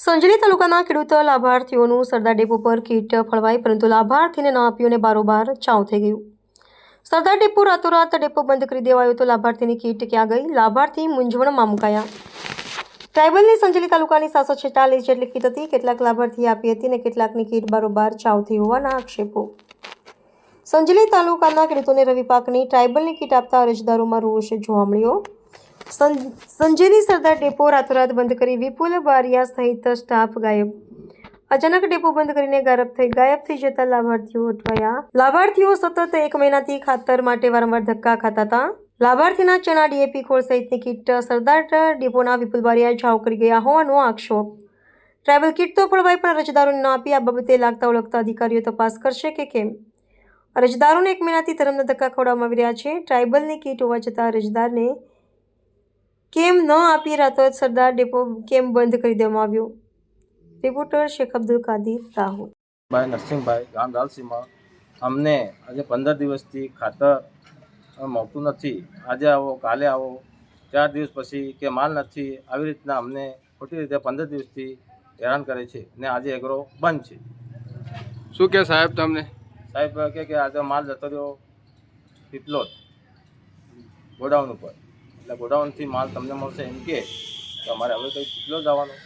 સંજેલી તાલુકાના ખેડૂત લાભાર્થીઓનું સરદાર ડેપો પર કીટ ફળવાઈ, પરંતુ લાભાર્થીને ન આપીઓને બારોબાર ચાઉ થઈ ગયું. સરદાર ડેપો રાતોરાત ડેપો બંધ કરી દેવાયો તો લાભાર્થીની કીટ ક્યાં ગઈ? લાભાર્થી મૂંઝવણમાં મુકાયા. ટ્રાયબલની સંજેલી તાલુકાની 746 જેટલી કીટ હતી. કેટલાક લાભાર્થીએ આપી હતી અને કેટલાકની કીટ બારોબાર ચાઉ થઈ હોવાના આક્ષેપો. સંજેલી તાલુકાના ખેડૂતોને રવિ પાકની ટ્રાયબલની કીટ આપતા અરજદારોમાં રોષ જોવા મળ્યો. સંજેલી સરદાર ડેપો રાતોરાત બંધ કરી વિપુલ બારિયા સહિત સ્ટાફ ગાયબ. અચાનક ડેપો બંધ કરીને ગાયબ થઈ જતા લાભાર્થીઓ અટવાયા. લાભાર્થીઓ સતત 1 મહિનાથી ખાતર માટે વારંવાર ધક્કા ખાતા હતા. લાભાર્થીના ચણા, ડીએપી, ખોળ સહિતની કીટ સરદાર ડેપોના વિપુલ બારિયા જાવ કરી ગયા હોવાનો આક્ષેપ. ટ્રાયબલ કીટ તો ફળવાઈ પણ અરજદારોને ન આપી. આ બાબતે લાગતા ઓળખતા અધિકારીઓ તપાસ કરશે કે કેમ? અરજદારોને 1 મહિનાથી ધરમના ધક્કા ખવડાવવામાં આવી રહ્યા છે. ટ્રાયબલની કીટ હોવા છતાં અરજદારને કેમ ન આપી રાતોરાત સરદાર ડેપો કેમ બંધ કરી દેવામાં આવ્યો? રિપોર્ટર શેખ અબ્દુલ કાદિર, રાહુલ. ભાઈ નરસિંહભાઈ, ગામ દાલસીમાં અમને આજે 15 દિવસથી ખાતર મળતું નથી. આજે આવો, કાલે આવો, 4 દિવસ પછી કે માલ નથી, આવી રીતના અમને ખોટી રીતે 15 દિવસથી હેરાન કરે છે ને આજે એગ્રો બંધ છે. શું કે સાહેબ તમને? સાહેબ કે આજે માલ જતો રહ્યો પીપલોદ ગોડાઉન ઉપર, એટલે ગોડાઉનથી માલ તમને મળશે એમ કે અમારે હવે કંઈ પીપલોદ જવાનું.